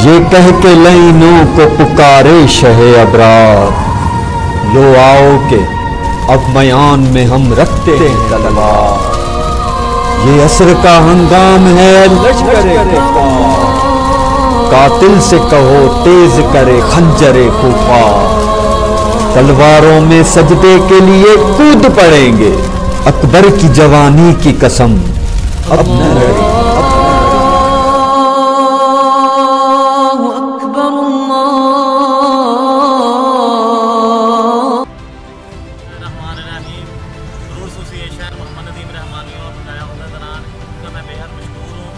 ये कह के लाइनों को पुकारे शहे अबरार, लो आओ के अब मयान में हम रखते हैं तलवार। ये असर का हंगाम है लश्करे कुफार, कातिल से कहो तेज करे खंजरे कुफार। तलवारों में सजदे के लिए कूद पड़ेंगे, अकबर की जवानी की कसम अब न लड़े। एसोसिएशन मोहम्मद नदीम रहमानी और बकाया होने दौरान इनका मैं बेहद मशहूर हूँ।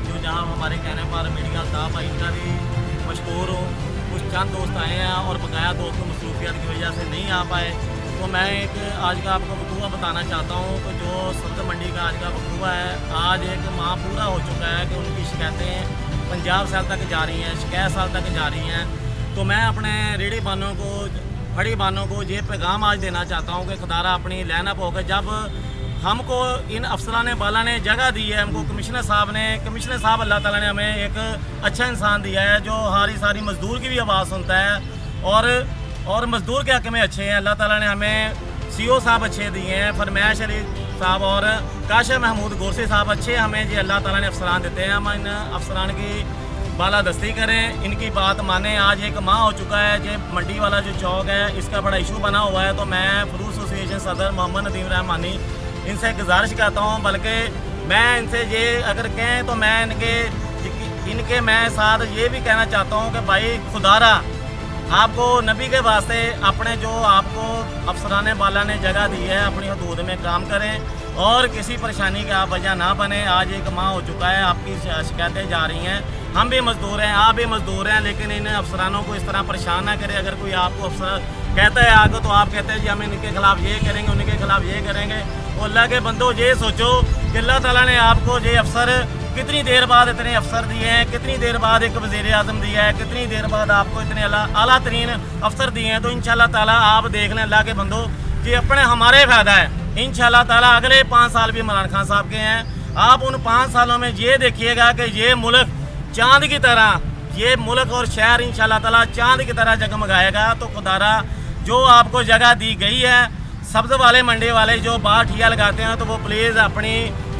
जो जहाँ हमारे कहने पर मीडिया अल्ताफ़ है, इनका भी मशहूर हूँ। कुछ चंद दोस्त आए हैं और बकाया दोस्त मसरूफियत की वजह से नहीं आ पाए, तो मैं एक आज का आपको वकूआ बताना चाहता हूँ। तो जो सब्ज़ मंडी का आज का वकूआ है, आज एक माह पूरा हो चुका है कि उनकी शिकायतें 50 साल तक जा रही हैं, 61 साल तक जा रही हैं। तो मैं अपने रेहड़ी बानों को, फड़ी बानों को ये पैगाम आज देना चाहता हूँ कि खुदारा अपनी लाइनअप होकर, जब हमको इन अफसरान बाला ने जगह दी है, हमको कमिश्नर साहब अल्लाह ताला ने हमें एक अच्छा इंसान दिया है जो हमारी सारी मज़दूर की भी आवाज़ सुनता है और मज़दूर के हक़ में अच्छे हैं। अल्लाह ताला ने हमें CO साहब अच्छे दिए हैं, फरमाइश अली साहब और काशिफ महमूद गोरसी साहब अच्छे हमें जो अल्लाह ताला ने अफसरान देते हैं। हम इन अफसरान की बालादस्ती करें, इनकी बात माने। आज एक माह हो चुका है, ये मंडी वाला जो चौक है इसका बड़ा इशू बना हुआ है। तो मैं फ्रूट एसोसिएशन सदर मोहम्मद नदीम रहमानी इनसे गुजारिश करता हूँ, बल्कि मैं इनसे ये अगर कहें तो मैं इनके मैं साथ ये भी कहना चाहता हूँ कि भाई खुदारा आपको नबी के वास्ते अपने जो आपको अफसरान बाला ने जगह दी है, अपनी हदूद में काम करें और किसी परेशानी का आप वजह ना बने। आज एक माह हो चुका है, आपकी शिकायतें जा रही हैं, हम भी मज़दूर हैं, आप भी मज़दूर हैं, लेकिन इन अफसरानों को इस तरह परेशान ना करें। अगर कोई आपको अफसर कहता है आगे, तो आप कहते हैं जी हम इनके ख़िलाफ़ ये करेंगे, उनके ख़िलाफ़ ये करेंगे। तो अल्लाह के बंदो ये सोचो कि अल्लाह ताला ने आपको ये अफसर कितनी देर बाद इतने अफसर दिए हैं, कितनी देर बाद एक वज़ीर आज़म दिया है, कितनी देर बाद आपको इतने आला तरीन अफसर दिए हैं। तो इंशाअल्लाह ताला आप देख लें अल्लाह के बंदो कि अपने हमारे फ़ायदा है। इंशाअल्लाह ताला अगले 5 साल भी इमरान खान साहब के हैं। आप उन 5 सालों में ये देखिएगा कि ये मुल्क चाँद की तरह, ये मुल्क और शहर इंशाअल्लाह ताला चाँद की तरह जगमगाएगा। तो खुदारा जो आपको जगह दी गई है, सब्ज़ वाले मंडी वाले जो बाहर ठिया लगाते हैं, तो वो प्लीज़ अपनी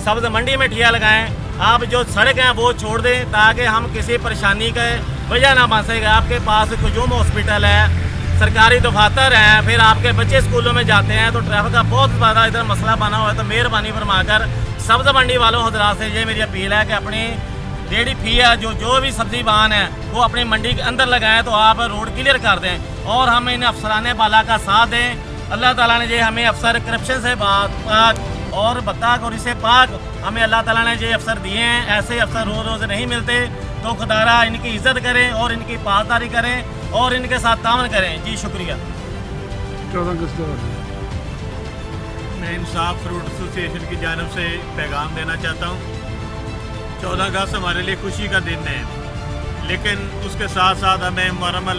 सब्ज़ मंडी में ठिया लगाएं। आप जो सड़क हैं वो छोड़ दें, ताकि हम किसी परेशानी का वजह ना बन सकेगा। आपके पास कुजूम हॉस्पिटल है, सरकारी दफातर हैं, फिर आपके बच्चे स्कूलों में जाते हैं, तो ट्रैफिक का बहुत ज़्यादा इधर मसला बना हुआ है। तो मेहरबानी फरमाकर सब्ज़ मंडी वालों हज़रात से ये मेरी अपील है कि अपनी रेडी फी है, जो भी सब्ज़ी बान है वो अपनी मंडी के अंदर लगाएं, तो आप रोड क्लियर कर दें और हम इन अफसरान बाला का साथ दें। अल्लाह ताला ने ये हमें अफसर करप्शन से पाक और बत्ताक और इसे पाक हमें अल्लाह ताला ने ये अफसर दिए हैं। ऐसे अफसर रोज़ रोज़ नहीं मिलते, तो खुदारा इनकी इज़्ज़त करें और इनकी पासदारी करें और इनके साथ तावन करें। जी शुक्रिया। 14 अगस्त मैं इंसाफ फ्रूट एसोसिएशन की जानिब से पैगाम देना चाहता हूँ। 14 अगस्त हमारे लिए खुशी का दिन है, लेकिन उसके साथ साथ हमें Muharram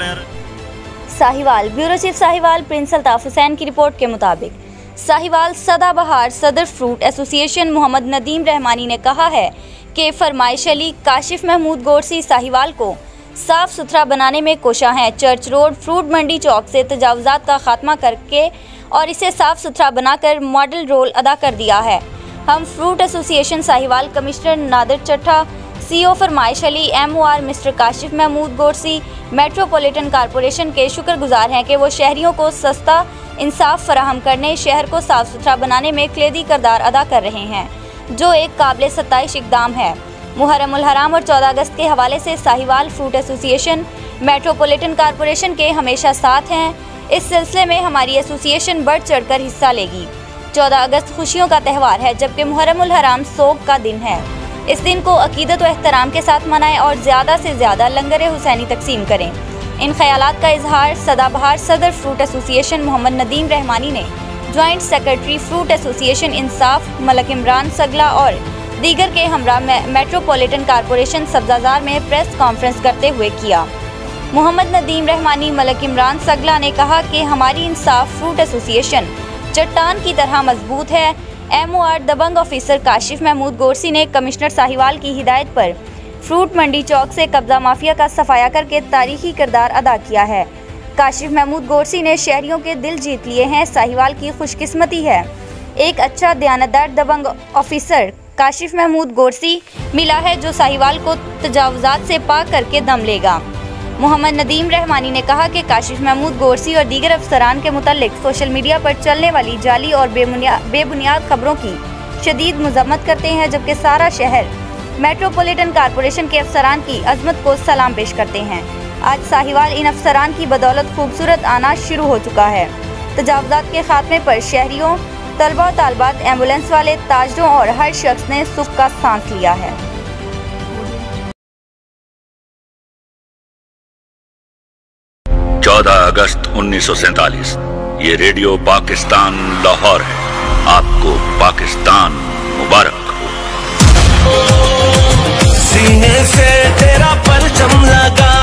Sahiwal. Bureau chief Sahiwal Prince Altaf Hussain की रिपोर्ट के मुताबिक साहिवाल सदाबहार सदर फ्रूट एसोसिएशन मोहम्मद नदीम रहमानी ने कहा है कि फरमाइश अली काशिफ महमूद गोरसी साहिवाल को साफ़ सुथरा बनाने में कोशा हैं। चर्च रोड फ्रूट मंडी चौक से तजावुज़ात का खात्मा करके और इसे साफ़ सुथरा बनाकर मॉडल रोल अदा कर दिया है। हम fruit association Sahiwal commissioner Nadir Chattha, CO Farmaish Ali, MOR mister Kashif Mahmood Gorsi, metropolitan corporation के शुक्रगुजार हैं कि वो शहरियों को सस्ता इंसाफ फराहम करने, शहर को साफ़ सुथरा बनाने में कलीदी किरदार अदा कर रहे हैं, जो एक काबिल सत्ताइश इक़दाम है। मुहर्रम उल हराम और 14 अगस्त के हवाले से Sahiwal fruit association metropolitan corporation के हमेशा साथ हैं। इस सिलसिले में हमारी एसोसिएशन बढ़ चढ़ कर हिस्सा लेगी। 14 अगस्त खुशियों का त्यौहार है, जबकि मुहर्रम उल हराम सोग का दिन है। इस दिन को अकीदत व एहतराम के साथ मनाएं और ज़्यादा से ज़्यादा लंगर हुसैनी तकसीम करें। इन ख्यालात का इजहार सदाबहार सदर फ्रूट एसोसिएशन मोहम्मद नदीम रहमानी ने जॉइंट सेक्रेटरी फ्रूट एसोसिएशन इंसाफ मलक इमरान सगला और दीगर के हमरा मेट्रोपॉलिटन कॉरपोरेशन सब्ज़ाजार में प्रेस कॉन्फ्रेंस करते हुए किया। मोहम्मद नदीम रहमानी मलक इमरान सगला ने कहा कि हमारी इंसाफ फ्रूट एसोसिएशन चट्टान की तरह मजबूत है। MOR दबंग ऑफिसर काशिफ महमूद गोरसी ने कमिश्नर साहिवाल की हिदायत पर फ्रूट मंडी चौक से कब्जा माफिया का सफाया करके तारीखी किरदार अदा किया है। काशिफ महमूद गोरसी ने शहरियों के दिल जीत लिए हैं। साहिवाल की खुशकिस्मती है, एक अच्छा दयानतदार दबंग ऑफिसर काशिफ महमूद गोरसी मिला है जो साहिवाल को तजावुजात से पाक करके दम लेगा। मोहम्मद नदीम रहमानी ने कहा कि काशिफ महमूद गोरसी और दीगर अफसरान के मुतालिक सोशल मीडिया पर चलने वाली जाली और बेबुनियाद खबरों की शदीद मजम्मत करते हैं, जबकि सारा शहर मेट्रोपॉलिटन कॉरपोरेशन के अफसरान की अजमत को सलाम पेश करते हैं। आज साहिवाल इन अफसरान की बदौलत खूबसूरत आना शुरू हो चुका है। तजावुजात के खात्मे पर शहरियों, तलबा तालबात, एम्बुलेंस वाले, ताजरों और हर शख्स ने सुख का सांस लिया है। 14 अगस्त 1947 ये रेडियो पाकिस्तान लाहौर है। आपको पाकिस्तान मुबारक हो। सीने से तेरा परचम लगा